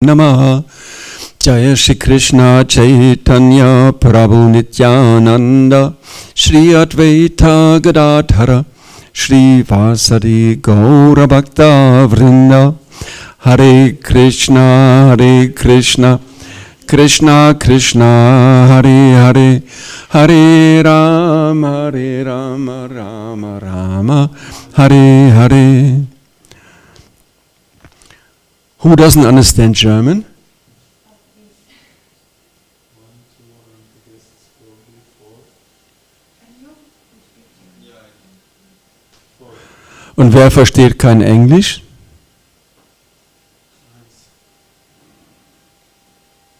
Namaha. Jaya Shri Krishna Chaitanya Prabhu Nityananda Shri Advaita Gadadhara Shri Vasadi Gaura Bhakta Vrinda. Hare Krishna Krishna Krishna Hare Hare, Hare Rama Rama Rama Hare Hare. Who doesn't understand German? Und wer versteht kein Englisch?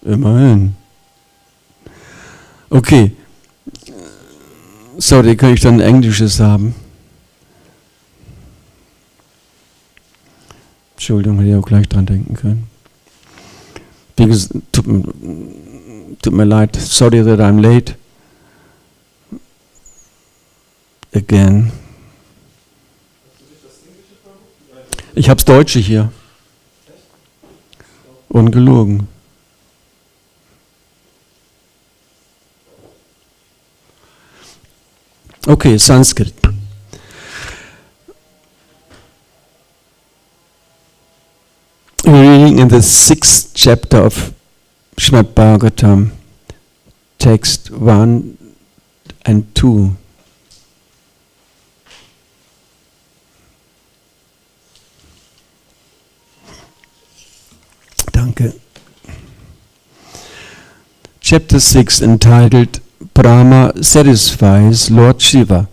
Immerhin. Okay. Sorry, kann ich dann Englisches haben? Entschuldigung, hätte ich auch gleich dran denken können. Wie gesagt, tut mir leid. Sorry that I'm late. Again. Ich hab's Deutsche hier. Ungelogen. Okay, Sanskrit. We're reading in the 6th chapter of Śrīmad-Bhāgavatam, text 1 and 2. Danke. Chapter 6 entitled Brahma satisfies Lord Shiva.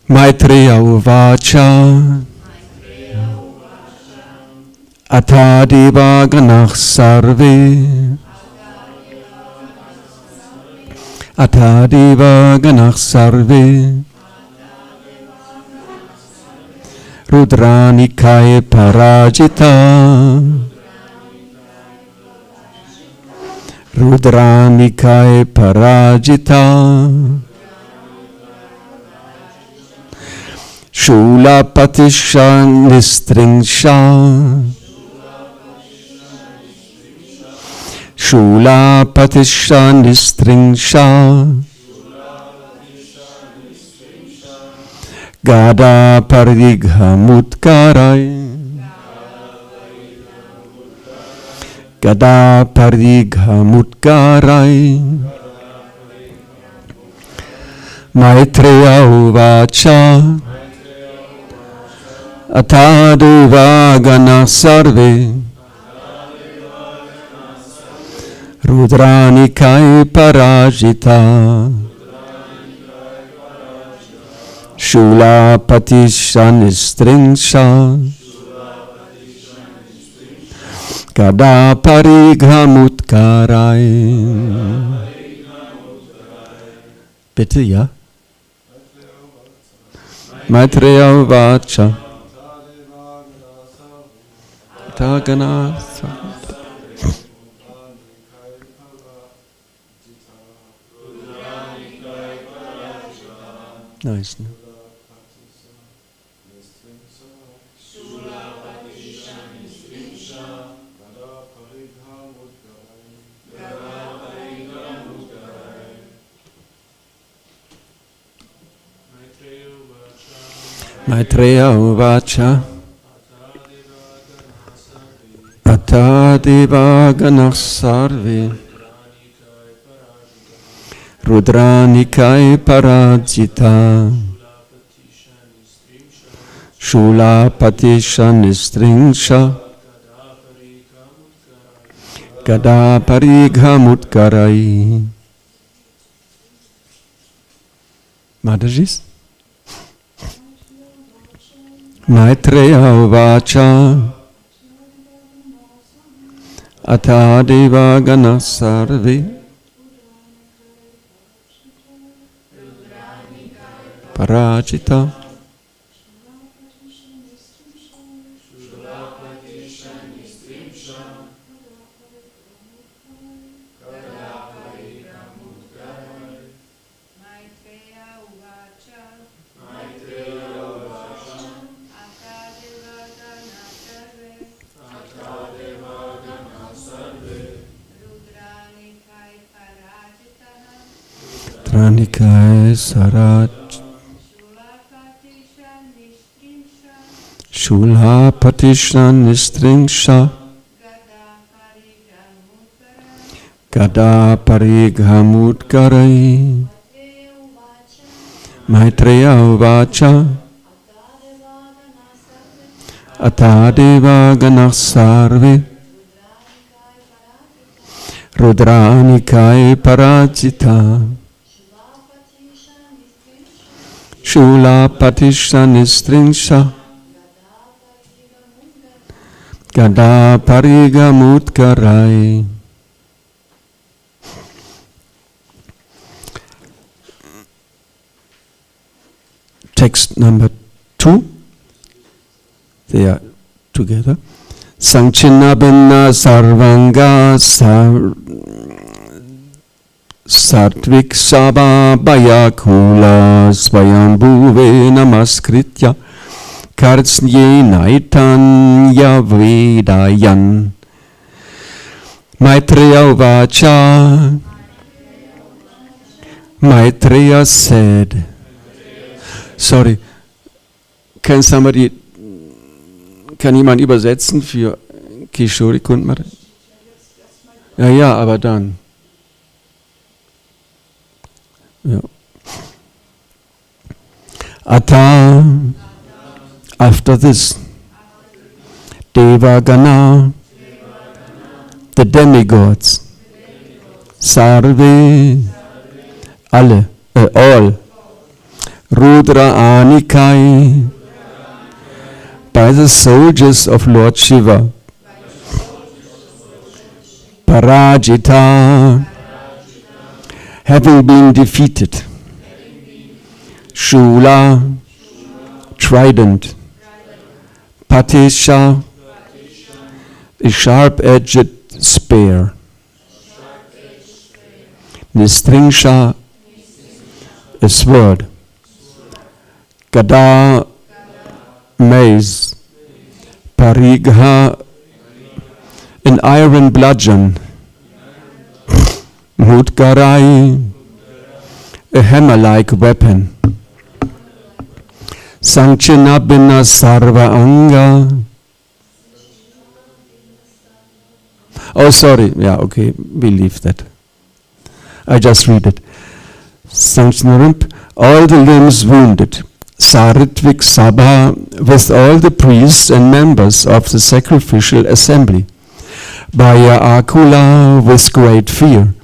Maitreya uvacha Atadeva ganah sarve Atadeva ganah sarve Rudranikai parajita Rudranikai parajita Shula patisha nistringsha Shula patisha nistringsha Gada parigha mutkarai Gada parigha mutkarai Maitreya uvacha Atadeva ganah sarve Rudranikai parajita Shula patisha nistringsha Gada parigha mutkarai. Bitte, ja? Maitreya uvacha Tagana. Nice. Ne? Maitreya uvacha Atadeva ganah sarve Rudranikai parajita Shula patisha nistringsha Gada parigha mutkarai. Madajis? Maitreya uvacha Atadeva ganah sarve Parajita Atadeva ganah sarve Rudranikai Sarat Shulapatisha Nistringsha Gada Parighamutkarai Maitreya Uvacha Atadeva Ganah Sarve Rudranikai Parajita Shulapatisha Nistringsha Gada Parighamutkarai. Text number 2. They are together. Sanchinabhinna Sarvanga Sartvik Sabha Bhayakula Svayambhuve Namaskritya Kartsnye Naitanya Vedayan Maitreya Uvacha. Maitreya said, sorry, kann jemand übersetzen für Kishori Kundmar? Ja, aber dann. Ja. Ata, after this, Devagana, the demigods, Sarve, alle, all, Rudra Anikai, by the soldiers of Lord Shiva, Parajita, having been defeated, Shula, trident, Patisha, a sharp-edged spear, Nistringsha, a sword, Gada, mace, Parigha, an iron bludgeon, Mutgarai, a hammer-like weapon, Sanchinabhinna Sarva Anga. Oh, sorry. Yeah, okay. We leave that. I just read it. Sanchinabhinna, all the limbs wounded. Saritvik Sabha, with all the priests and members of the sacrificial assembly. Bhaya Akhila, with great fear.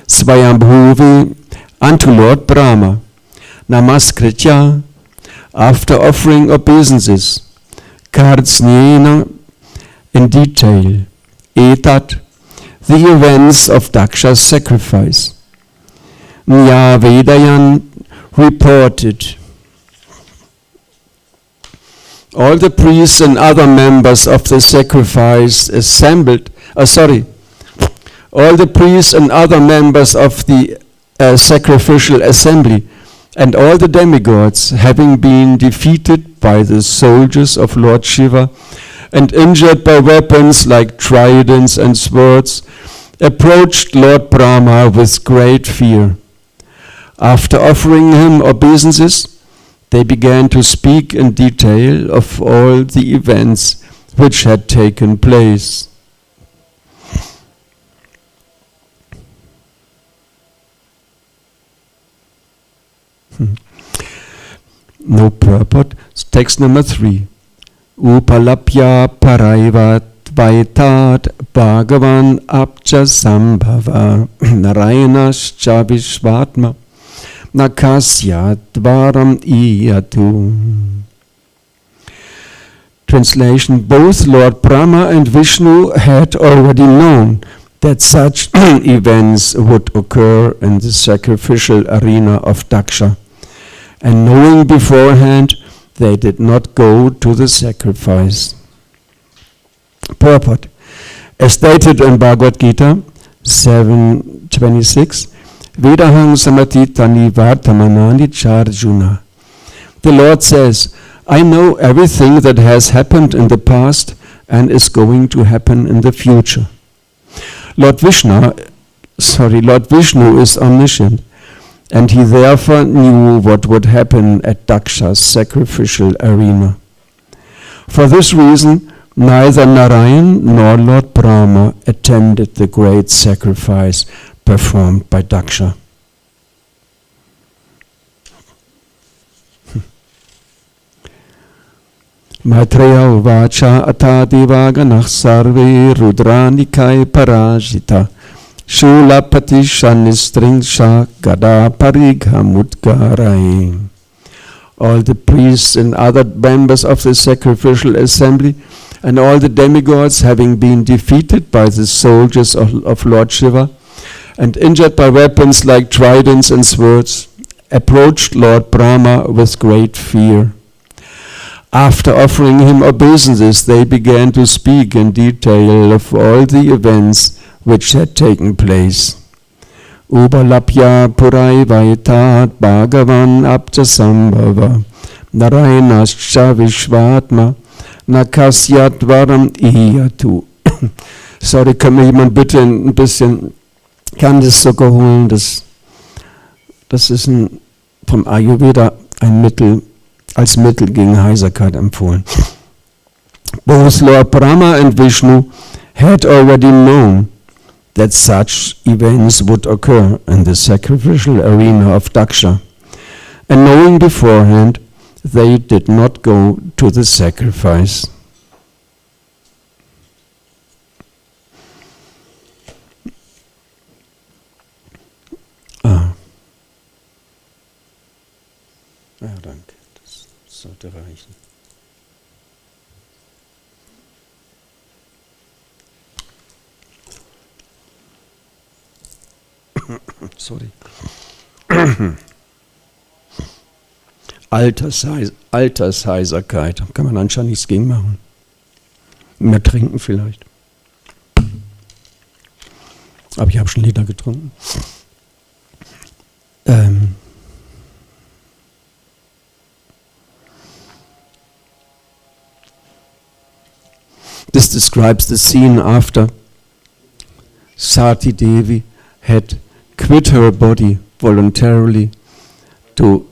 Svayambhuvi, unto Lord Brahma. Namaskritya, after offering obeisances. Kartsnena, in detail. Etat, the events of Daksha's sacrifice. Nya Vedayan, reported. All the priests and other members of the sacrifice assembled, all the priests and other members of the sacrificial assembly and all the demigods, having been defeated by the soldiers of Lord Shiva and injured by weapons like tridents and swords, approached Lord Brahma with great fear. After offering him obeisances, they began to speak in detail of all the events which had taken place. No purport. Text number 3. Upalapya paraivat vaitat bhagavan abja sambhava narayanascha vishvatma nakasya dvaram iyatu. Translation. Both Lord Brahma and Vishnu had already known that such events would occur in the sacrificial arena of Daksha. And knowing beforehand, they did not go to the sacrifice. Purport. As stated in Bhagavad Gita 7:26, Vedahang samatitani vartamanani charjuna. The Lord says, I know everything that has happened in the past and is going to happen in the future. Lord Vishnu is omniscient, and he therefore knew what would happen at Daksha's sacrificial arena. For this reason, neither Narayan nor Lord Brahma attended the great sacrifice performed by Daksha. Maitreya uvacha atadivaganah sarve rudranikai parajita shulapati shanistringsha gada parighamudgarai. All the priests and other members of the sacrificial assembly and all the demigods, having been defeated by the soldiers of Lord Shiva and injured by weapons like tridents and swords, approached Lord Brahma with great fear. After offering him obeisances, they began to speak in detail of all the events which had taken place. Ubalapya purai vaitat bhagavan aptasambhava narayanascha vishvatma nakasyat varam iyatu. Sorry, kann mir jemand bitte ein bisschen Kandiszucker holen? Das ist vom Ayurveda ein Mittel, als Mittel gegen Heiserkeit empfohlen. Both Lord Brahma and Vishnu had already known that such events would occur in the sacrificial arena of Daksha, and knowing beforehand, they did not go to the sacrifice. Ja, danke. Das sollte reichen. Sorry. Altersheiserkeit. Kann man anscheinend nichts gegen machen. Mehr trinken vielleicht. Aber ich habe schon Liter getrunken. This describes the scene after Sati Devi had quit her body voluntarily to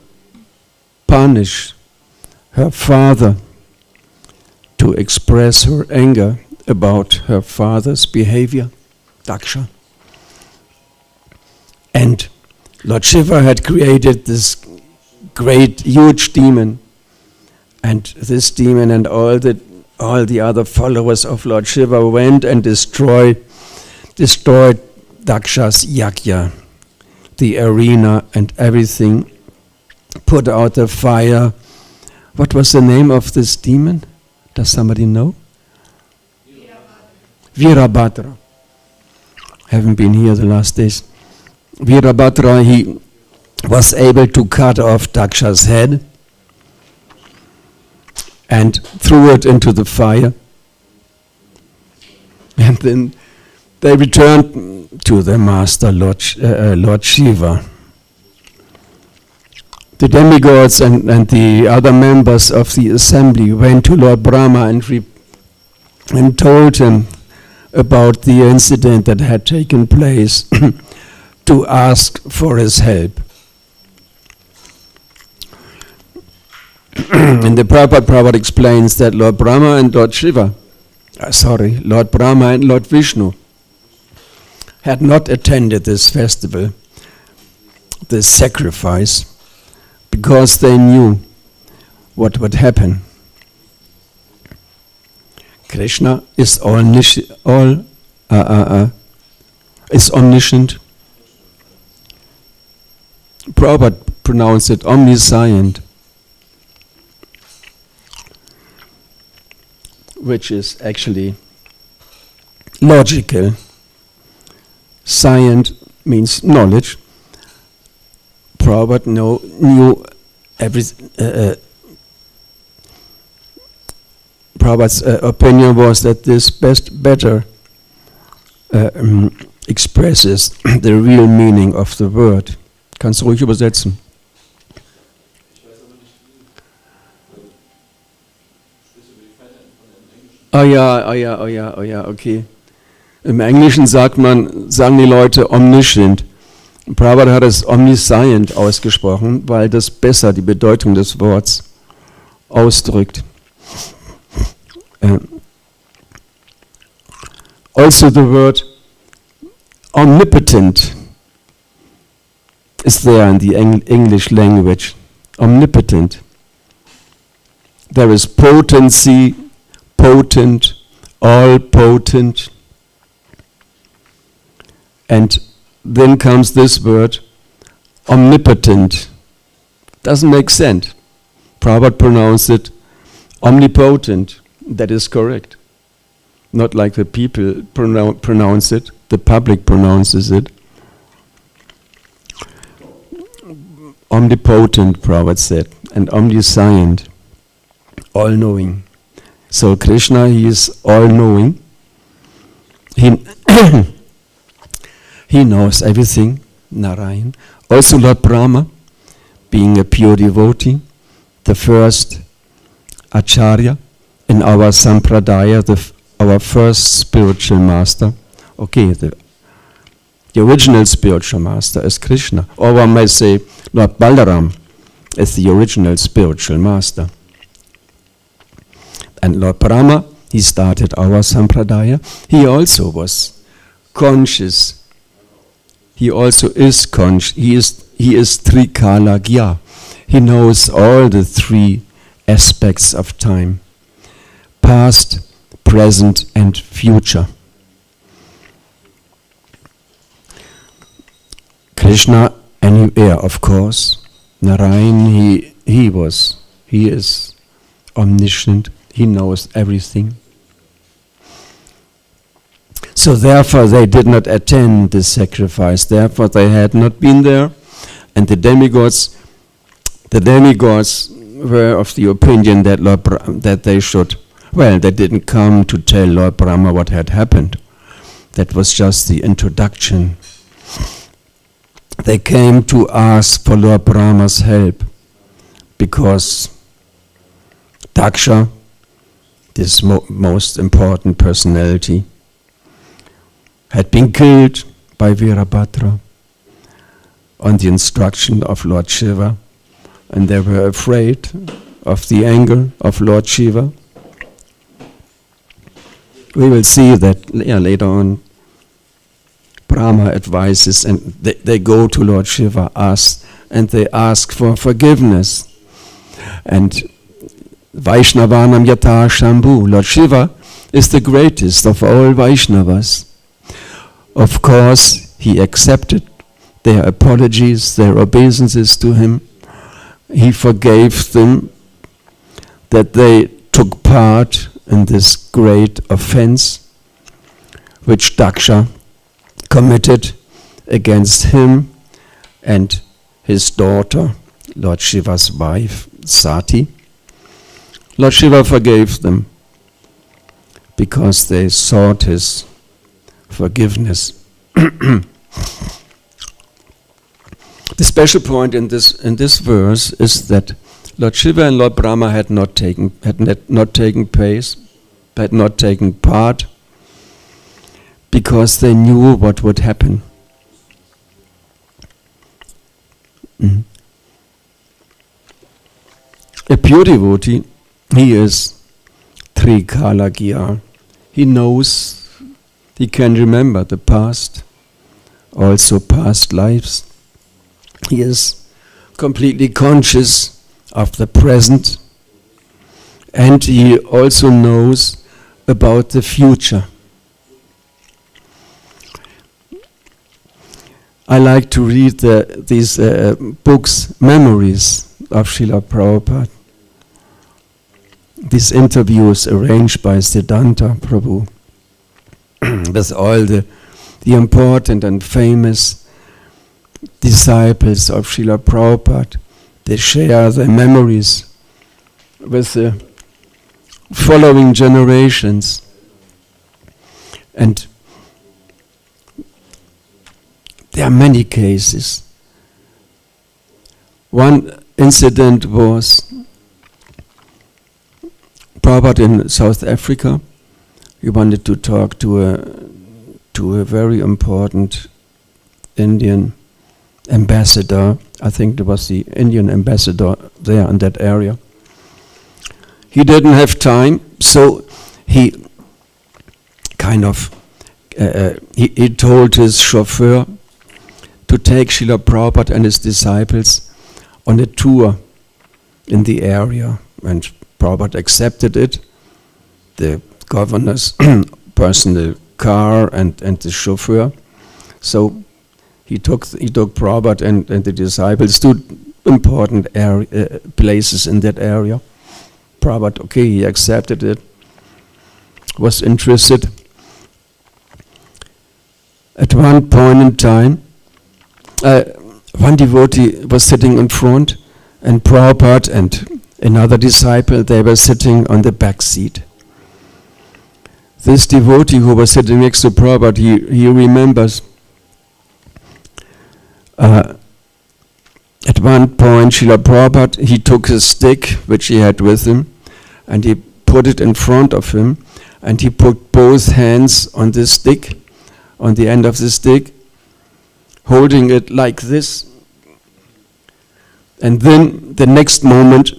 punish her father, to express her anger about her father's behavior, Daksha. And Lord Shiva had created this great, huge demon, and this demon and all the other followers of Lord Shiva went and destroyed Daksha's yajna, the arena and everything, put out the fire. What was the name of this demon? Does somebody know? Virabhadra. Haven't been here the last days. Virabhadra, he was able to cut off Daksha's head and threw it into the fire. And then they returned to their master, Lord Shiva. The demigods and the other members of the assembly went to Lord Brahma and told him about the incident that had taken place to ask for his help. And the Prabhupada explains that Lord Brahma and Lord Vishnu had not attended this festival, this sacrifice, because they knew what would happen. Krishna is omniscient. Prabhupada pronounced it omniscient, which is actually logical. Science means knowledge. Prabhupada knew Prabhupada's opinion was that this better expresses the real meaning of the word. Kannst du ruhig übersetzen? Oh ja, okay. Im Englischen sagen die Leute omniscient. Prabhupada hat es omniscient ausgesprochen, weil das besser die Bedeutung des Wortes ausdrückt. Also the word omnipotent is there in the English language. Omnipotent. There is potency, potent, all potent. And then comes this word, omnipotent. Doesn't make sense. Prabhupada pronounced it omnipotent. That is correct. Not like the people pronounce it, the public pronounces it. Omnipotent, Prabhupada said, and omniscient, all-knowing. So Krishna, he is all-knowing. He knows everything, Narayan. Also Lord Brahma, being a pure devotee, the first Acharya in our Sampradaya, our first spiritual master. Okay, the original spiritual master is Krishna. Or one may say Lord Balaram is the original spiritual master. And Lord Brahma, he started our Sampradaya. He also was conscious. He also is conscious. He is Trikalagya. He knows all the three aspects of time. Past, present and future. Krishna anywhere, of course. Narayan, he is omniscient. He knows everything. So therefore they did not attend the sacrifice. Therefore they had not been there. And the demigods were of the opinion that they should, well, they didn't come to tell Lord Brahma what had happened. That was just the introduction. They came to ask for Lord Brahma's help because Daksha, this most important personality, had been killed by Virabhadra on the instruction of Lord Shiva, and they were afraid of the anger of Lord Shiva. We will see that later on. Brahma advises, and they go to Lord Shiva, and they ask for forgiveness. And Vaishnavanam Yata Shambhu, Lord Shiva is the greatest of all Vaishnavas. Of course, he accepted their apologies, their obeisances to him. He forgave them that they took part in this great offense which Daksha committed against him and his daughter, Lord Shiva's wife, Sati. Lord Shiva forgave them because they sought his forgiveness. The special point in this verse is that Lord Shiva and Lord Brahma had not taken part, because they knew what would happen. A pure devotee, he is Trikalagya. He knows, he can remember the past, also past lives. He is completely conscious of the present, and he also knows about the future. I like to read these books, Memories of Srila Prabhupada. These interviews arranged by Siddhanta Prabhu with all the important and famous disciples of Srila Prabhupada. They share their memories with the following generations. And there are many cases. One incident was Prabhupada in South Africa. He wanted to talk to a very important Indian ambassador, I think it was the Indian ambassador there in that area. He didn't have time, so he kind of, he told his chauffeur to take Srila Prabhupada and his disciples on a tour in the area, and Prabhupada accepted it. The governor's personal car and the chauffeur. So he took Prabhupada and the disciples to important places in that area. Prabhupada, okay, he accepted it, was interested. At one point in time, one devotee was sitting in front, and Prabhupada and another disciple, they were sitting on the back seat. This devotee who was sitting next to Prabhupada, he remembers at one point, Srila Prabhupada, he took his stick, which he had with him, and he put it in front of him, and he put both hands on the stick, on the end of the stick, holding it like this. And then the next moment,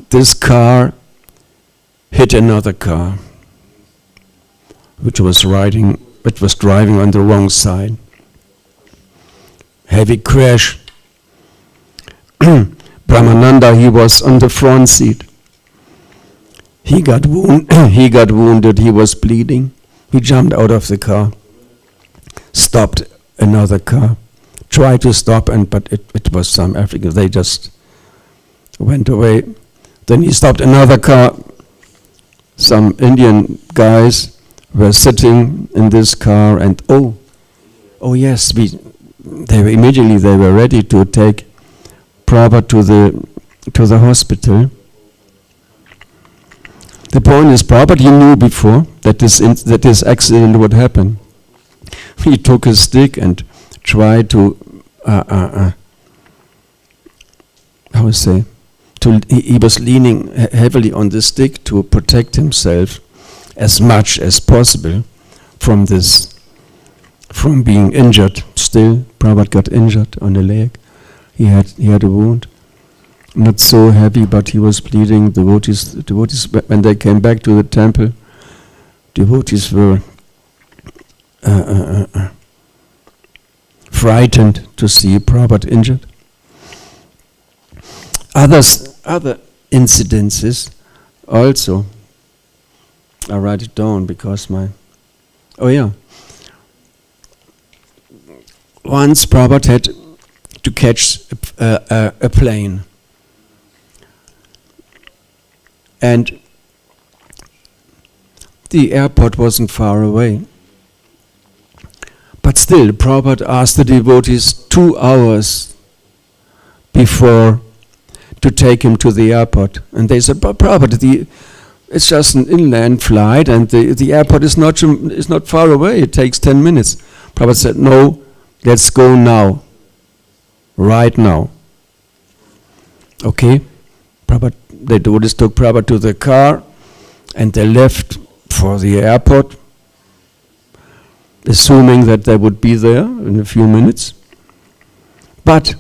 this car hit another car, which was driving on the wrong side. Heavy crash. Brahmananda, he was on the front seat. He got wounded, he was bleeding. He jumped out of the car, stopped another car, tried to stop, but it was some Africans, they just went away. Then he stopped another car. Some Indian guys were sitting in this car, and oh yes, they were ready to take Prabhupada to the hospital. The point is, Prabhupada, he knew before that this accident would happen. He took his stick and tried to he was leaning heavily on the stick to protect himself as much as possible from being injured. Still, Prabhupada got injured on the leg. He had a wound, not so heavy, but he was bleeding. Devotees, when they came back to the temple, devotees were frightened to see Prabhupada injured. Other incidences also. I write it down because once Prabhupada had to catch a plane, and the airport wasn't far away. But still, Prabhupada asked the devotees 2 hours before to take him to the airport. And they said, but Prabhupada, it's just an inland flight, and the airport is not far away. It takes 10 minutes. Prabhupada said, no, let's go now. Right now. Okay? The devotees took Prabhupada to the car, and they left for the airport, assuming that they would be there in a few minutes. But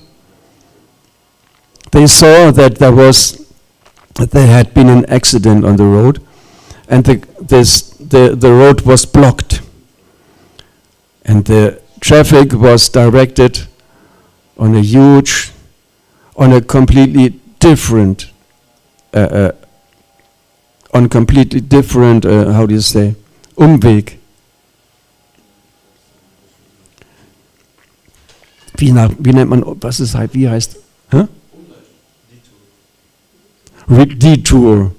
they saw that there had been an accident on the road, and the road was blocked, and the traffic was directed on a completely different Umweg. Wie nennt man, was es halt, wie heißt? Detour.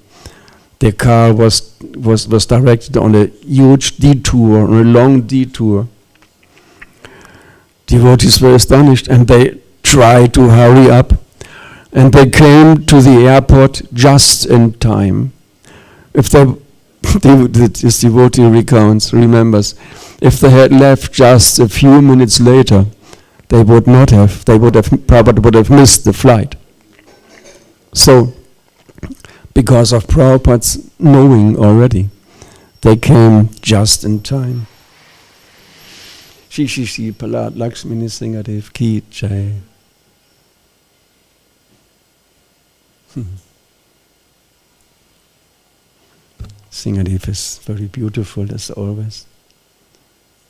The car was directed on a huge detour, on a long detour. Devotees were astonished, and they tried to hurry up, and they came to the airport just in time. If this devotee remembers, if they had left just a few minutes later, Prabhupada would have missed the flight. So, because of Prabhupada's knowing already, they came just in time. Shri Prahlad Lakshmini Singadev Ki Jai. Singadev is very beautiful as always.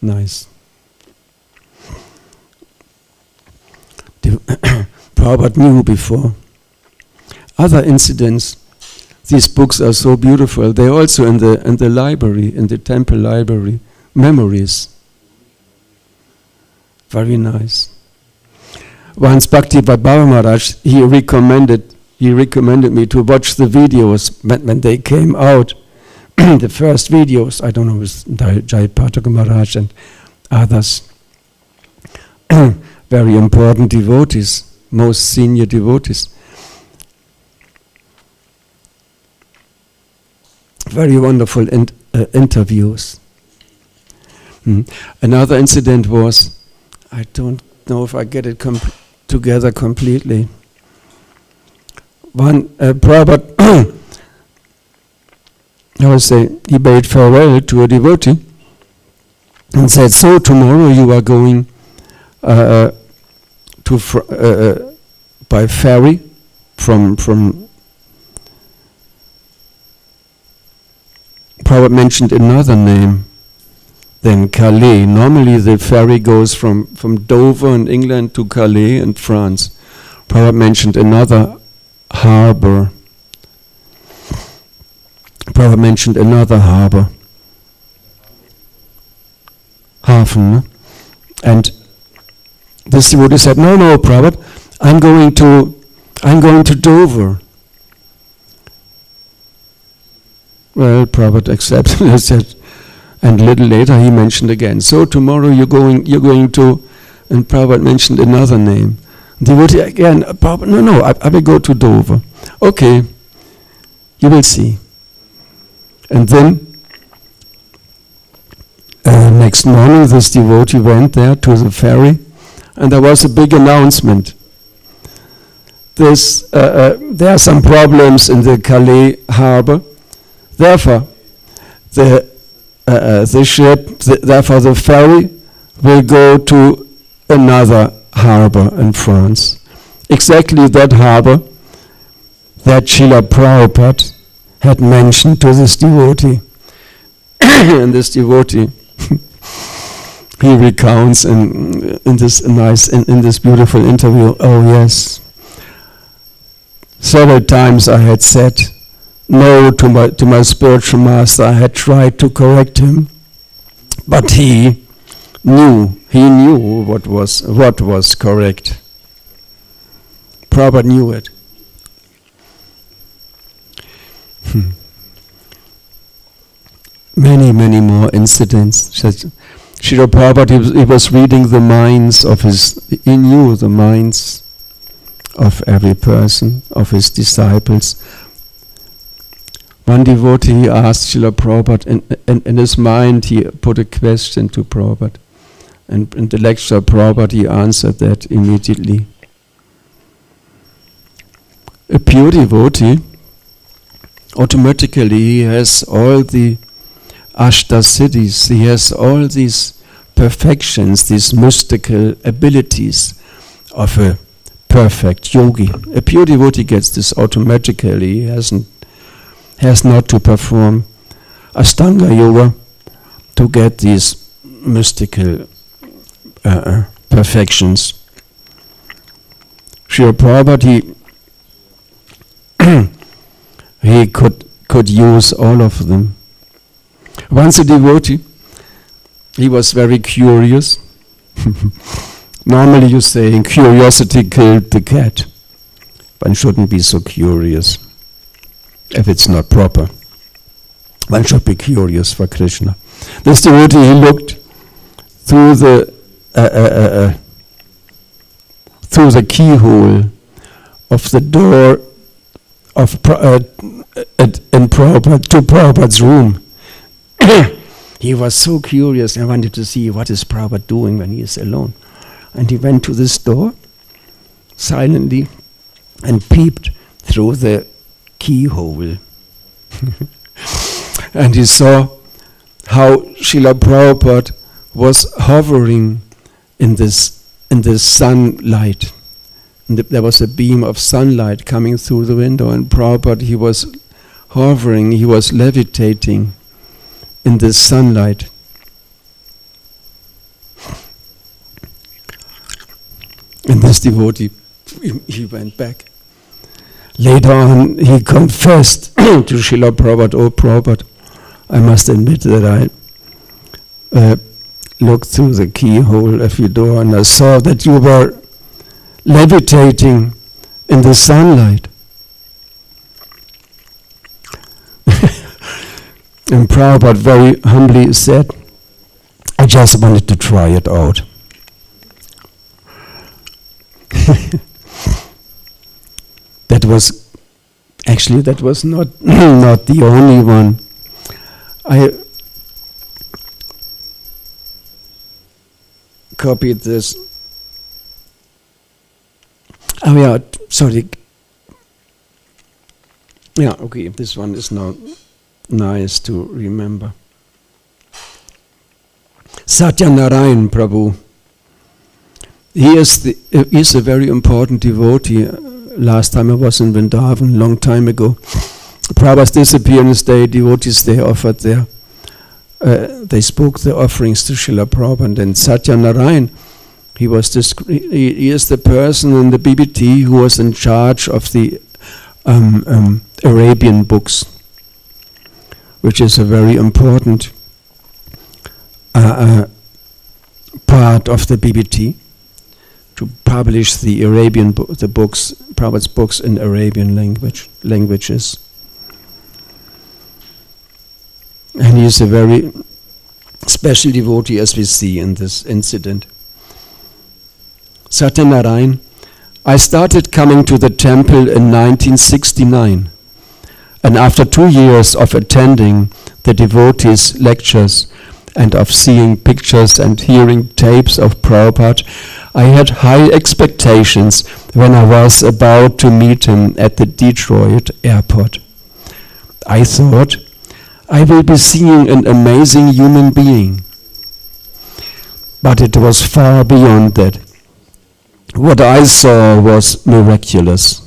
Nice. Prabhupada knew before. Other incidents, these books are so beautiful. They're also in the library, in the temple library, memories. Very nice. Once Bhakti Baba Maharaj, he recommended me to watch the videos when they came out. The first videos, I don't know, with Jai Pataka Maharaj and others. Very important devotees, most senior devotees. Very wonderful interviews. Another incident was, I don't know if I get it together completely. One Prabhupada, I would say, he bade farewell to a devotee and said, so tomorrow you are going by ferry from Prabhupada mentioned another name than Calais. Normally the ferry goes from Dover in England to Calais in France. Prabhupada mentioned another harbor. Hafen. No? And this devotee said, no, Prabhupada, I'm going to Dover. Well, Prabhupada accepted. He said, and a little later he mentioned again. So tomorrow you're going to, and Prabhupada mentioned another name. Devotee again, Prabhupada, no, I will go to Dover. Okay, you will see. And then next morning this devotee went there to the ferry, and there was a big announcement. There are some problems in the Calais harbor. Therefore, the ferry will go to another harbor in France. Exactly that harbor that Srila Prabhupada had mentioned to this devotee. And this devotee, he recounts in this beautiful interview, oh yes, several times I had said no to my spiritual master. I had tried to correct him, but he knew what was correct. Prabhupada knew it. Many more incidents. Srila Prabhupada, he was reading the minds he knew the minds of every person, of his disciples. One devotee asked Srila Prabhupada, in his mind he put a question to Prabhupada, and in the lecture Prabhupada he answered that immediately. A pure devotee, automatically he has all the Ashtasiddhis, he has all these perfections, these mystical abilities of a perfect yogi. A pure devotee gets this automatically. He has not to perform Ashtanga yoga to get these mystical perfections. Srila Prabhupada, he could use all of them. Once a devotee, he was very curious. Normally you say, curiosity killed the cat. One shouldn't be so curious if it's not proper. One should be curious for Krishna. This devotee, he looked through the keyhole of the door in Prabhupada's room. He was so curious and wanted to see what is Prabhupada doing when he is alone. And he went to this door silently and peeped through the keyhole. And he saw how Srila Prabhupada was hovering in the sunlight. And there was a beam of sunlight coming through the window, and Prabhupada, he was hovering, he was levitating in the sunlight. And this devotee, he went back. Later on, he confessed to Srila Prabhupada, "Oh Prabhupada, I must admit that I looked through the keyhole of your door and I saw that you were levitating in the sunlight." And Prabhupada very humbly said, "I just wanted to try it out." That was not not the only one. I copied this. Oh yeah, sorry. Yeah, okay, this one is now nice to remember. Satyanarayan Prabhu. He is a very important devotee. Last time I was in Vrindavan, long time ago. Prabhupada's disappearance day, devotees, they offered they spoke the offerings to Srila Prabhupada. And then Satyanarayan, he is the person in the BBT who was in charge of the Arabian books, which is a very important part of the BBT, to publish the Arabian the books, Prabhupada's books in Arabian languages. And he is a very special devotee, as we see in this incident. Satyanarayan, I started coming to the temple in 1969, and after 2 years of attending the devotees' lectures and of seeing pictures and hearing tapes of Prabhupada, I had high expectations when I was about to meet him at the Detroit airport. I thought, I will be seeing an amazing human being. But it was far beyond that. What I saw was miraculous.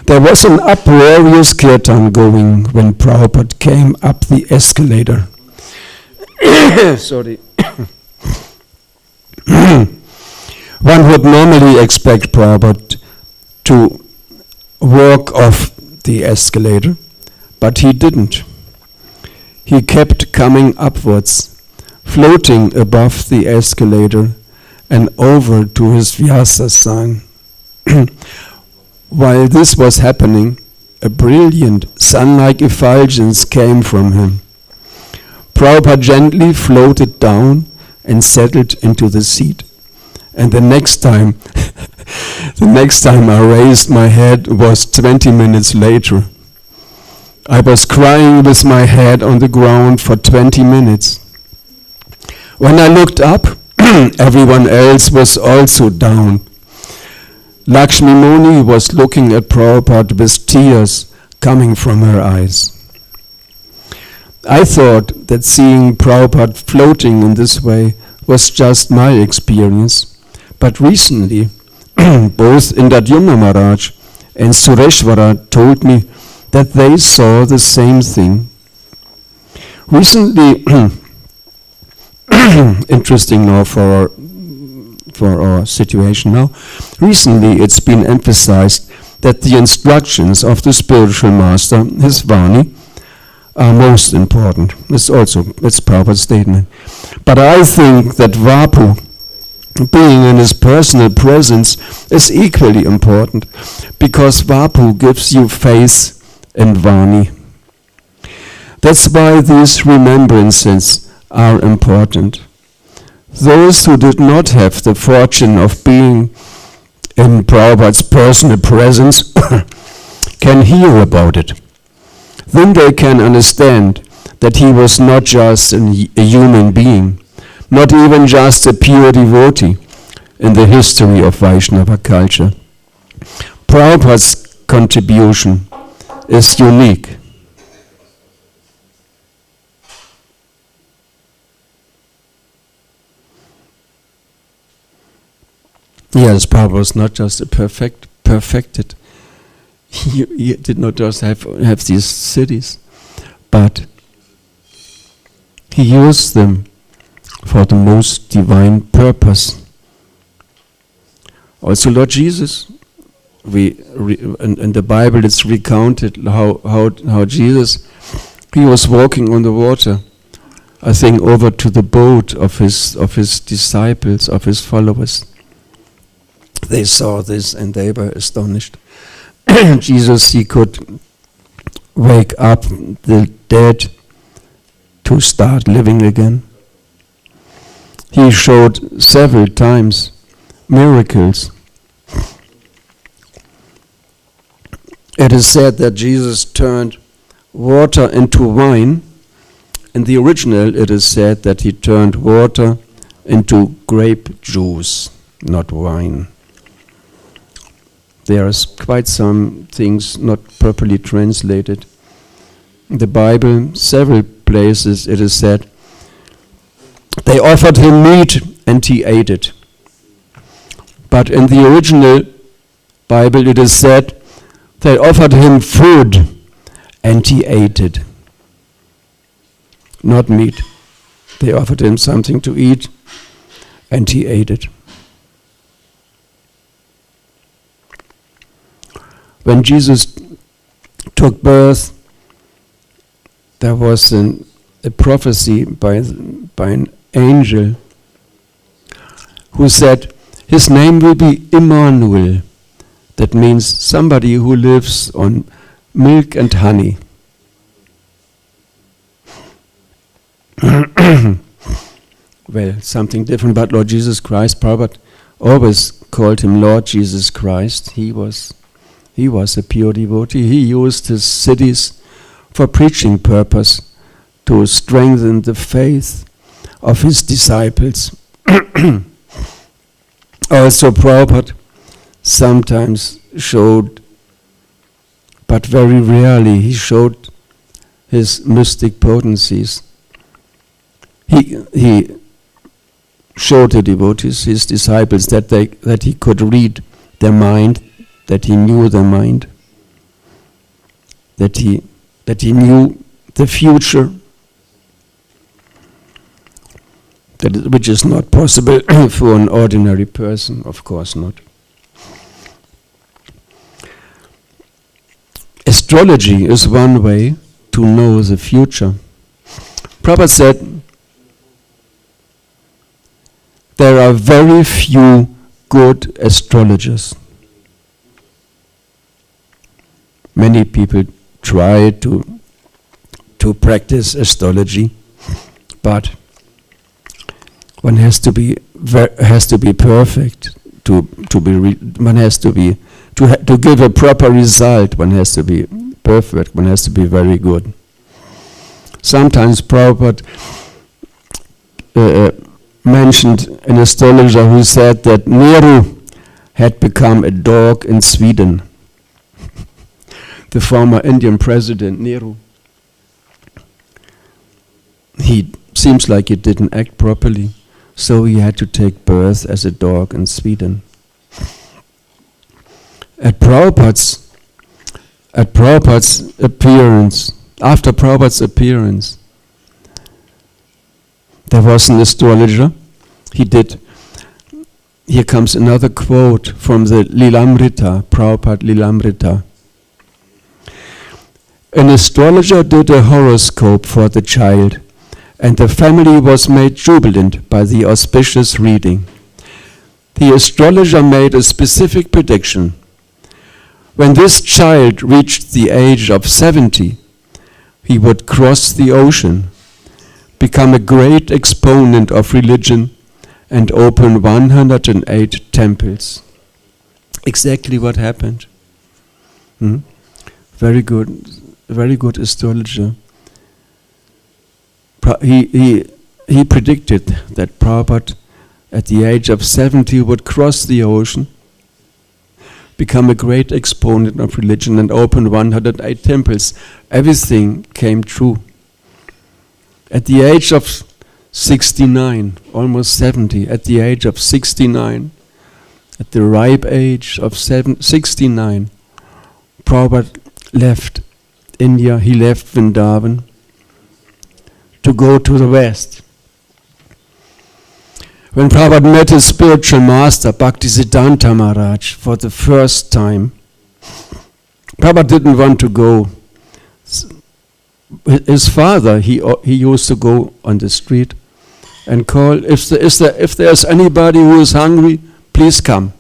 There was an uproarious kirtan going when Prabhupada came up the escalator. Sorry. One would normally expect Prabhupada to walk off the escalator, but he didn't. He kept coming upwards, floating above the escalator and over to his Vyasa-san. While this was happening, a brilliant sun-like effulgence came from him. Prabhupada gently floated down and settled into the seat. And the next time I raised my head was 20 minutes later. I was crying with my head on the ground for 20 minutes. When I looked up, everyone else was also down. Lakshmi Muni was looking at Prabhupada with tears coming from her eyes. I thought that seeing Prabhupada floating in this way was just my experience. But recently, both Indradyumna Maharaj and Sureshwara told me that they saw the same thing. Recently, interesting now for our situation now, recently it's been emphasized that the instructions of the spiritual master, his Vani, are most important. It's Prabhupada's statement. But I think that Vapu, being in his personal presence, is equally important, because Vapu gives you faith in Vani. That's why these remembrances are important. Those who did not have the fortune of being in Prabhupada's personal presence can hear about it. Then they can understand that he was not just a human being, not even just a pure devotee in the history of Vaishnava culture. Prabhupada's contribution is unique. Yes, Prabhu was not just a perfected. He did not just have these cities, but he used them for the most divine purpose. Also, Lord Jesus, in the Bible it's recounted how Jesus, he was walking on the water, I think over to the boat of his disciples, of his followers. They saw this and they were astonished. Jesus, he could wake up the dead to start living again. He showed several times miracles. It is said that Jesus turned water into wine. In the original, it is said that he turned water into grape juice, not wine. There are quite some things not properly translated. In the Bible, several places it is said, they offered him meat and he ate it. But in the original Bible it is said, they offered him food and he ate it. Not meat. They offered him something to eat and he ate it. When Jesus took birth, there was a prophecy by an angel who said, his name will be Immanuel. That means somebody who lives on milk and honey. Well, something different about Lord Jesus Christ. Prabhupada always called him Lord Jesus Christ. He was a pure devotee. He used his cities for preaching purpose to strengthen the faith of his disciples. Also, Prabhupada sometimes showed, but very rarely, he showed his mystic potencies. He showed the devotees, his disciples, that he could read their mind, that he knew their mind, that he knew the future, which is not possible for an ordinary person, of course not. Astrology is one way to know the future. Prabhupada said, there are very few good astrologers. Many people try to practice astrology, but one has to be perfect to give a proper result. One has to be perfect. One has to be very good. Sometimes Prabhupada mentioned an astrologer who said that Nehru had become a dog in Sweden. The former Indian president, Nehru. He seems like he didn't act properly, so he had to take birth as a dog in Sweden. After Prabhupada's appearance, there was an astrologer. Here comes another quote from the Lilamrita, Prabhupada Lilamrita. An astrologer did a horoscope for the child, and the family was made jubilant by the auspicious reading. The astrologer made a specific prediction. When this child reached the age of 70, he would cross the ocean, become a great exponent of religion, and open 108 temples. Exactly what happened. Very good astrologer. He predicted that Prabhupada at the age of 70 would cross the ocean, become a great exponent of religion, and open 108 temples. Everything came true. At the age of 69, almost 70, at the age of 69, at the ripe age of 69, Prabhupada left India, he left Vrindavan to go to the West. When Prabhupada met his spiritual master, Bhaktisiddhanta Maharaj, for the first time, Prabhupada didn't want to go. His father, he used to go on the street and call, if there's anybody who is hungry, please come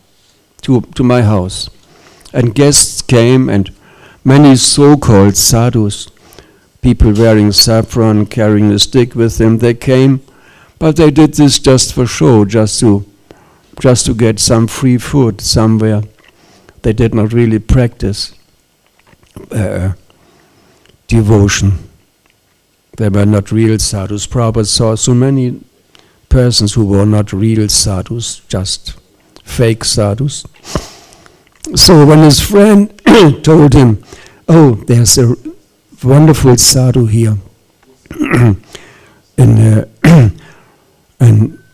to my house. And guests came, and many so-called sadhus, people wearing saffron, carrying a stick with them, they came, but they did this just for show, just to get some free food somewhere. They did not really practice devotion. They were not real sadhus. Prabhupada saw so many persons who were not real sadhus, just fake sadhus. So when his friend told him, oh, there's a wonderful sadhu here in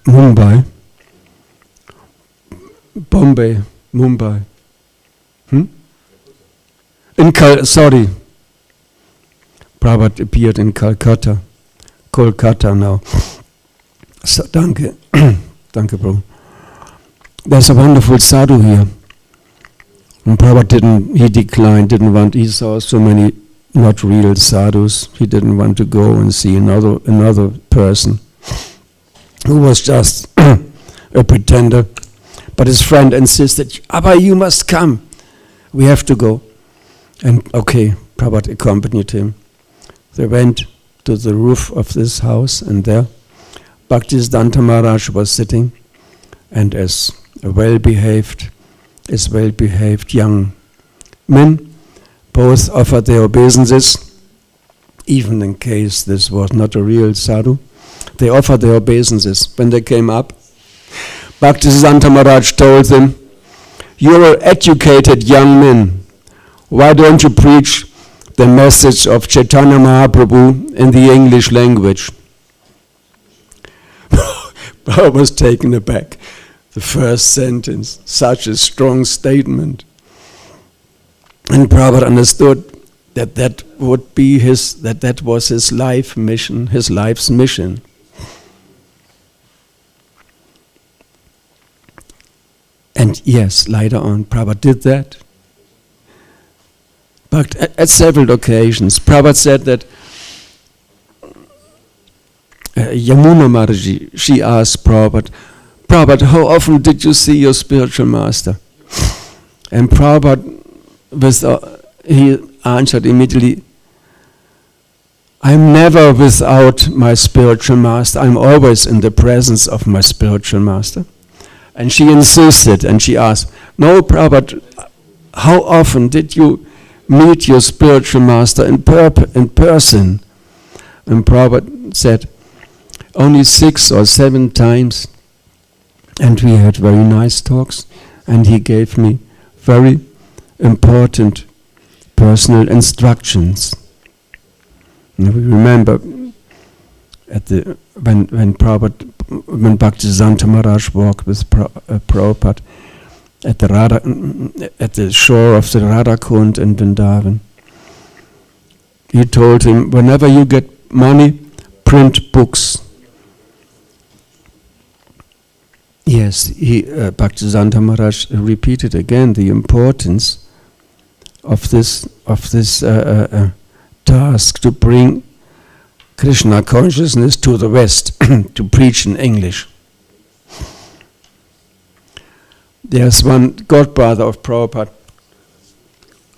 Mumbai, Mumbai. Prabhupada appeared in Kolkata now. So, danke, Prabhu. There's a wonderful sadhu here. And Prabhupada declined, he saw so many not real sadhus. He didn't want to go and see another person who was just a pretender. But his friend insisted, Abba, you must come. We have to go. And okay, Prabhupada accompanied him. They went to the roof of this house, and there Bhaktisiddhanta Maharaj was sitting, and as well-behaved young men, both offered their obeisances, even in case this was not a real sadhu. They offered their obeisances. When they came up, Bhaktisiddhanta Maharaj told them, "You're educated young men. Why don't you preach the message of Chaitanya Mahaprabhu in the English language?" I was taken aback. The first sentence, such a strong statement. And Prabhupada understood that would be that was his life's mission. And yes, later on, Prabhupada did that. But at several occasions, Prabhupada said that Yamuna Mataji, she asked Prabhupada, how often did you see your spiritual master? And Prabhupada, he answered immediately, I'm never without my spiritual master. I'm always in the presence of my spiritual master. And she insisted, and she asked, no, Prabhupada, how often did you meet your spiritual master in person? And Prabhupada said, only 6 or 7 times. And we had very nice talks, and he gave me very important personal instructions. And we remember when Bhaktisiddhanta Maharaj walked with Prabhupada at the shore of the Radhakund in Vrindavan. He told him, whenever you get money, print books. Yes, Bhaktisiddhanta Maharaj repeated again the importance of this task to bring Krishna consciousness to the West, to preach in English. There's one godbrother of Prabhupada,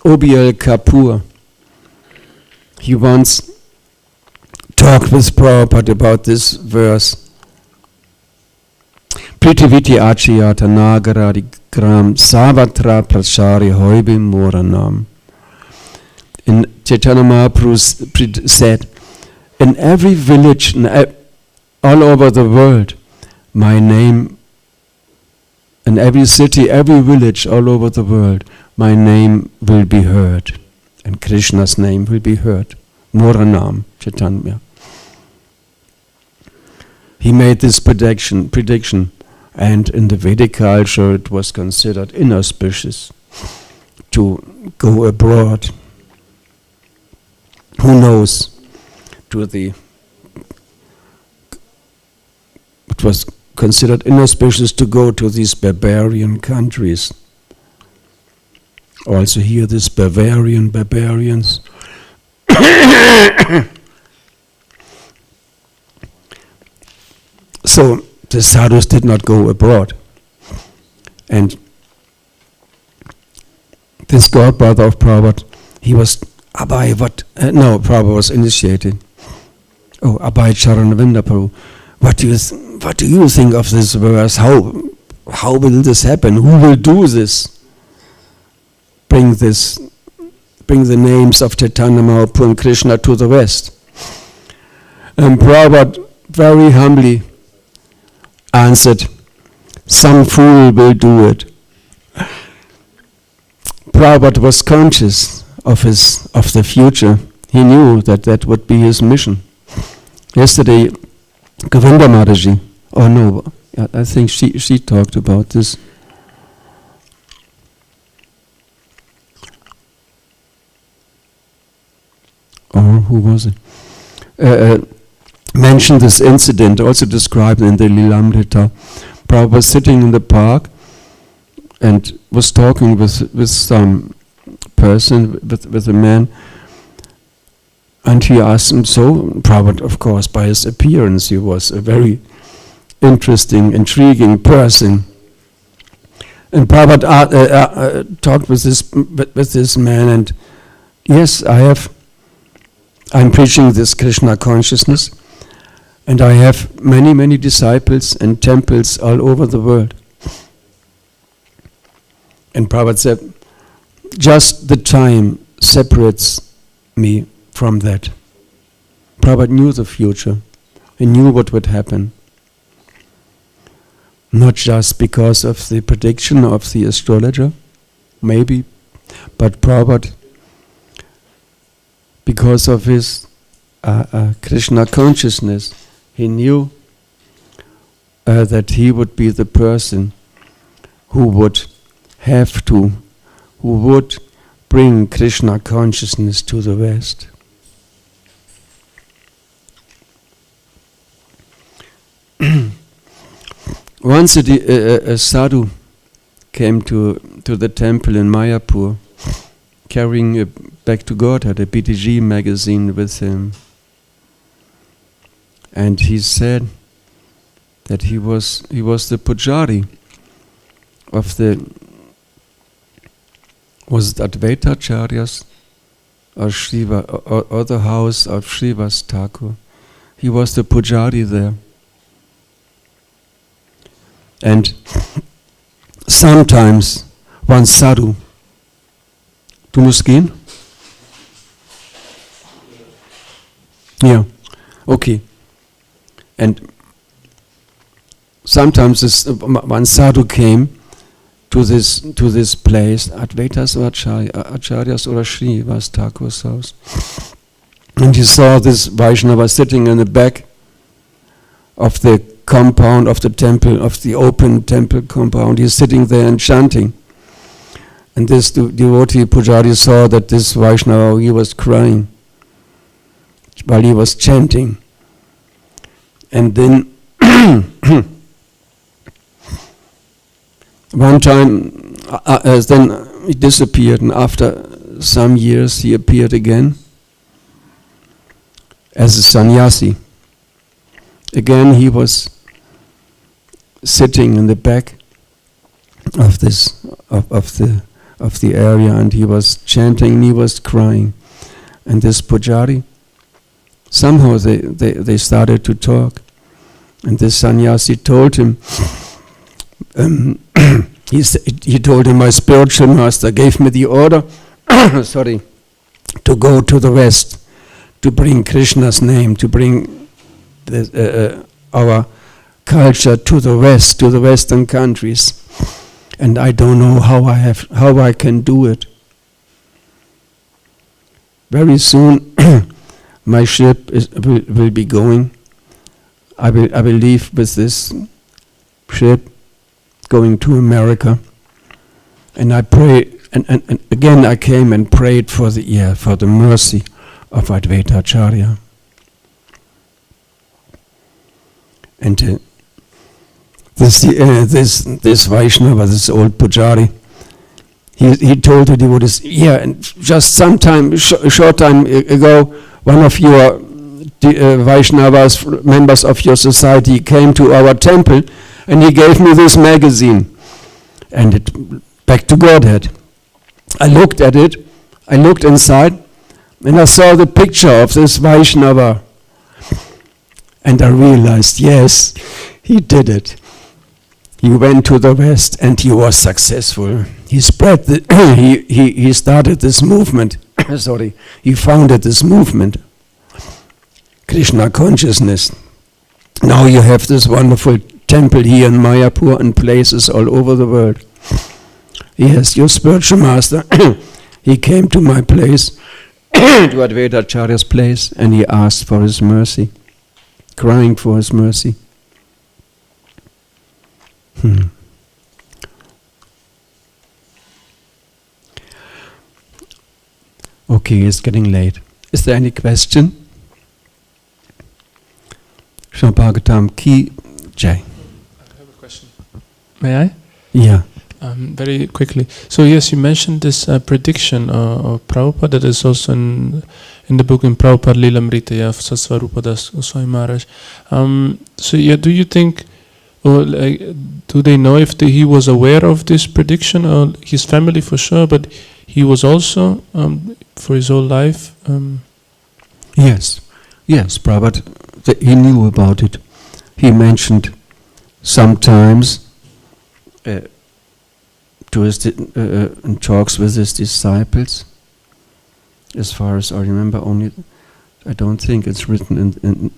Obiel Kapoor. He once talked with Prabhupada about this verse. Prithiviti achiyata nagaradi gram savatra prachari hoibi moranam. In Chaitanya Mahaprabhu said, in every village, all over the world, my name, in every city, every village, all over the world, my name will be heard. And Krishna's name will be heard. Moranam, Chaitanya. He made this prediction. And in the Vedic culture, it was considered inauspicious to go abroad. Who knows? It was considered inauspicious to go to these barbarian countries. Also here, this barbarians. So the sadhus did not go abroad. And this godbrother of Prabhupada, he was Prabhupada was initiated. Oh, Abhay Charanavinda Prabhu. What do you think of this verse? How will this happen? Who will do this? Bring the names of Chaitanya Mahaprabhu and Krishna to the West. And Prabhupada very humbly answered, some fool will do it. Prabhupada was conscious of the future. He knew that would be his mission. Yesterday, Govinda Mataji, I think she talked about this. Or who was it? Mentioned this incident, also described in the Lilamrita. Prabhupada was sitting in the park and was talking with some person, with a man, and he asked him, so Prabhupada, of course, by his appearance, he was a very interesting, intriguing person. And Prabhupada talked with this man, and yes, I'm preaching this Krishna consciousness, and I have many, many disciples and temples all over the world. And Prabhupada said, just the time separates me from that. Prabhupada knew the future. He knew what would happen. Not just because of the prediction of the astrologer, maybe, but Prabhupada, because of his Krishna consciousness, he knew that he would be the person who would bring Krishna consciousness to the West. Once a sadhu came to the temple in Mayapur, carrying Back to Godhead, a BTG magazine with him. And he said that he was the pujari of was it Advaita Acharyas or Shiva or the house of Srivas Thakur. He was the pujari there. And sometimes one sadhu, du musst gehen? Yeah, okay. And sometimes one sadhu came to this place, Advaitas or Acharyas or Srivas Thakur's house. And he saw this Vaishnava sitting in the back of the compound of the temple, of the open temple compound. He's sitting there and chanting. And this devotee Pujari saw that this Vaishnava, he was crying while he was chanting. And then one time, then he disappeared, and after some years he appeared again as a sannyasi. Again he was sitting in the back of the area, and he was chanting and he was crying. And this pujari, somehow they started to talk, and this sannyasi told him, he told him, my spiritual master gave me the order to go to the West, to bring Krishna's name, to bring our culture to the West, to the Western countries, and I don't know how I can do it. Very soon my ship will be going. I will leave with this ship going to America. And I prayed, and again I came and prayed for the mercy of Advaita Acharya. And this Vaishnava, this old Pujari, he told the devotees, and just short time ago, one of your Vaishnavas, members of your society, came to our temple, and he gave me this magazine, and it back to Godhead. I looked at it, I looked inside, and I saw the picture of this Vaishnava, and I realized, yes, he did it. He went to the West and he was successful. He spread he started this movement. He founded this movement, Krishna consciousness. Now you have this wonderful temple here in Mayapur and places all over the world. Yes, your spiritual master, he came to my place, to Advaita Acharya's place, and he asked for his mercy, crying for his mercy. Okay, it's getting late. Is there any question? Śrīmad-Bhāgavatam ki jai. I have a question. May I? Yeah. Very quickly. So yes, you mentioned this prediction of Prabhupada that is also in the book in Prabhupada Lilamrita of Sasvarupadas Goswami Maharaj. Do you think, or do they know if he was aware of this prediction, or his family for sure, but he was also for his whole life? Yes, Prabhupada, he knew about it. He mentioned sometimes to his in talks with his disciples. As far as I remember, only I don't think it's written in.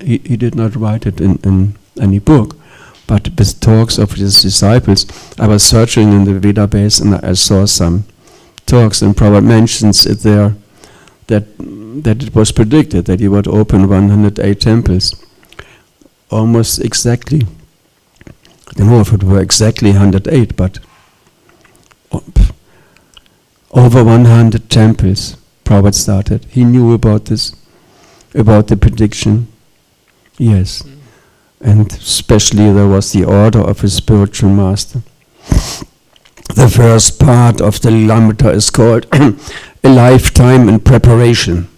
He did not write it in any book, but with talks of his disciples. I was searching in the database and I saw some talks, and Prabhupada mentions it there that it was predicted that he would open 108 temples, almost exactly. I don't know if it were exactly 108, but over 100 temples Prabhupada started. He knew about this, about the prediction. Yes. And especially there was the order of his spiritual master. The first part of the Lilamrita is called A Lifetime in Preparation.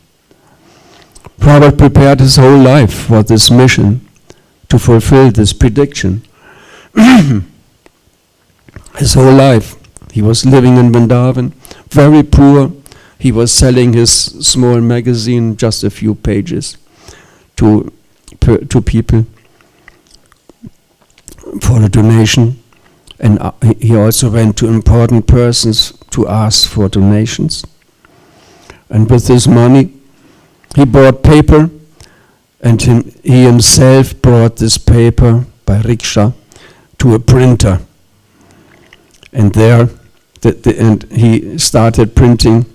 Prabhupada prepared his whole life for this mission to fulfill this prediction. His whole life. He was living in Vrindavan, very poor. He was selling his small magazine, just a few pages, to people for a donation. And he also went to important persons to ask for donations. And with this money, he bought paper, and he himself brought this paper by rickshaw to a printer. And there, and he started printing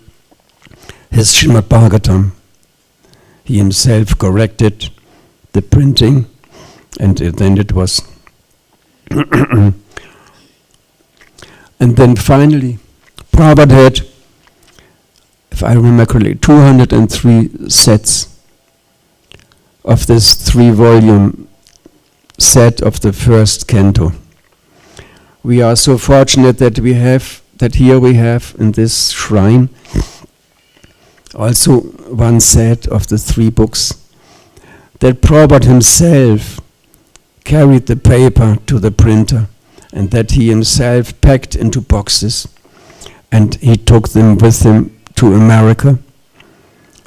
his Śrīmad-Bhāgavatam. He himself corrected the printing, and then it was. And then finally, Prabhupada had, if I remember correctly, 203 sets of this 3-volume set of the first canto. We are so fortunate that here we have in this shrine also one set of the 3 books, that Prabhupada himself carried the paper to the printer, and that he himself packed into boxes, and he took them with him to America.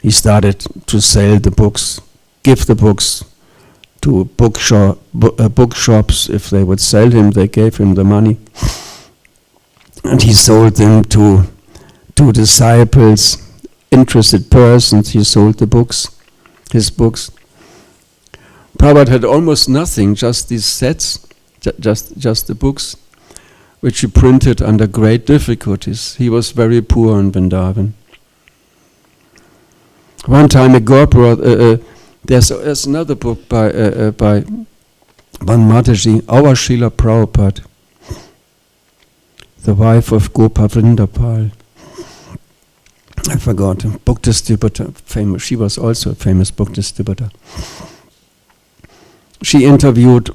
He started to sell the books, give the books to bookshops. If they would sell him, they gave him the money. And he sold them to disciples, interested persons. He sold the books, his books. Prabhupada had almost nothing, just these sets, just the books, which he printed under great difficulties. He was very poor in Vrindavan. One time ago, there's another book by one Mataji, our Srila Prabhupada. the wife of Gopa Vrindapal. I forgot, book distributor, famous. She was also a famous book distributor. She interviewed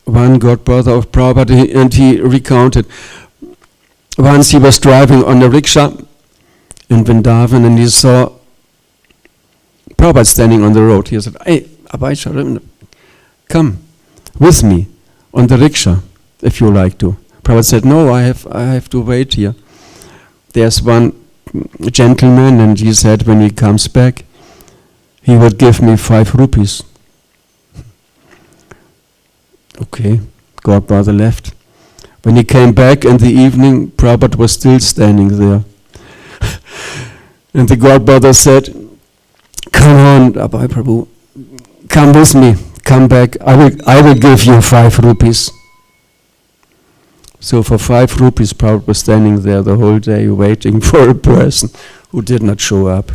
one godbrother of Prabhupada, and he recounted, once he was driving on a rickshaw in Vrindavan, and he saw Prabhupada standing on the road. He said, "Hey, Abhay, come with me on the rickshaw, if you like to." Prabhupada said, "No, I have to wait here. There's one gentleman," and he said, when he comes back, he would give me 5 rupees. Okay, godbrother left. When he came back in the evening, Prabhupada was still standing there. And the godbrother said, "Come on, Abhay Prabhu, come with me, come back, I will give you 5 rupees. So for 5 rupees, Prabhupada was standing there the whole day waiting for a person who did not show up.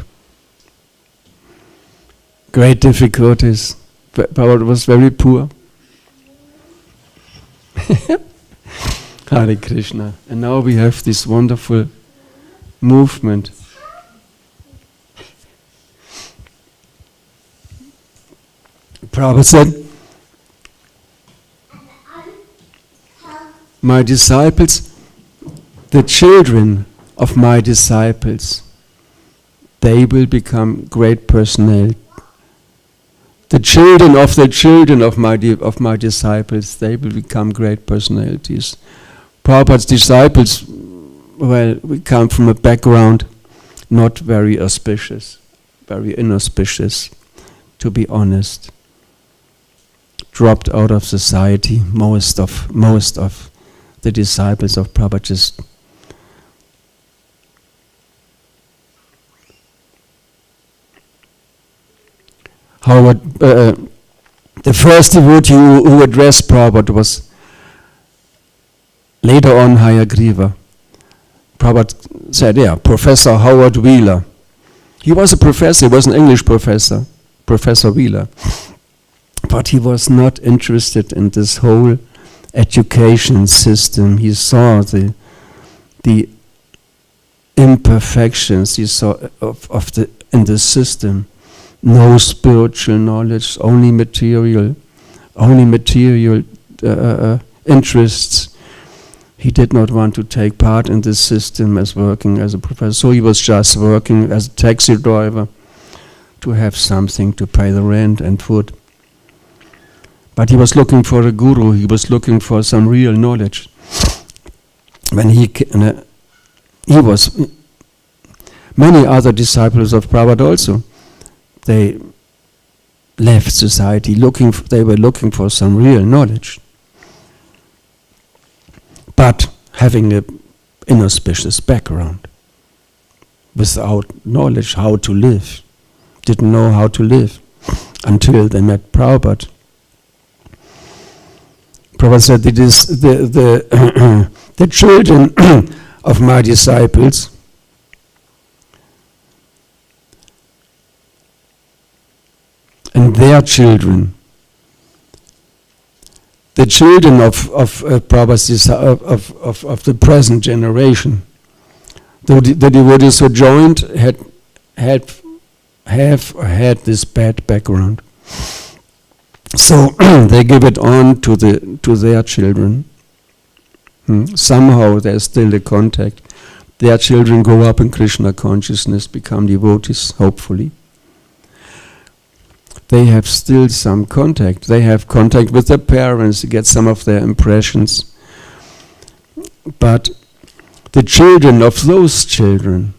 Great difficulties. Prabhupada was very poor. Hare Krishna. And now we have this wonderful movement. Prabhupada said, "My disciples, the children of my disciples, they will become great personalities. The children of my disciples, they will become great personalities." Prabhupada's disciples, well, we come from a background not very auspicious, very inauspicious, to be honest. Dropped out of society. Most of the disciples of Prabhupada just the first devotee who addressed Prabhupada was later on Hayagriva. Prabhupada said, Professor Howard Wheeler. He was a professor, he was an English professor, Professor Wheeler. But he was not interested in this whole education system. He saw the imperfections he saw in the system. No spiritual knowledge, only material interests. He did not want to take part in this system as working as a professor. So he was just working as a taxi driver to have something to pay the rent and food. But he was looking for a guru. He was looking for some real knowledge. When he was many other disciples of Prabhupada also. They left society they were looking for some real knowledge. But having an inauspicious background, without knowledge how to live, didn't know how to live until they met Prabhupada. Prabhupada said, "It is the children of my disciples and their children, the children of Prabhupada, of the present generation, the devotees who joined have had this bad background. So they give it on to their children. Somehow there's still a contact. Their children grow up in Krishna consciousness, become devotees, hopefully. They have still some contact. They have contact with their parents, get some of their impressions. But the children of those children,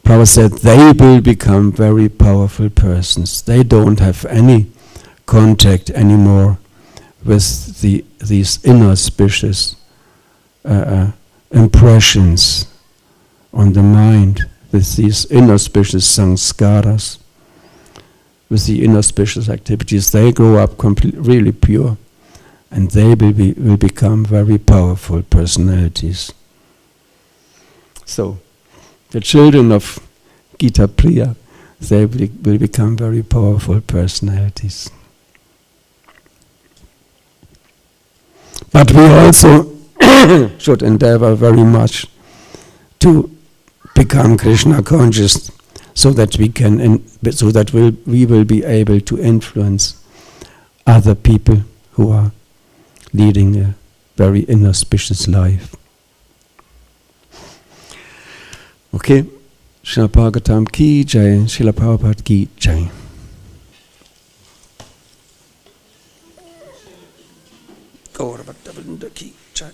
Prabhupada said, they will become very powerful persons. They don't have any contact anymore with these inauspicious impressions on the mind, with these inauspicious sanskaras, with the inauspicious activities. They grow up really pure, and they will become very powerful personalities. So, the children of Gita Priya, they will become very powerful personalities. But we also should endeavor very much to become Krishna conscious, so that we will be able to influence other people who are leading a very inauspicious life. Okay, Śrīmad-Bhāgavatam ki jai, Srila Prabhupada ki jai. Gaurav Bhakta Vrinda ki jai.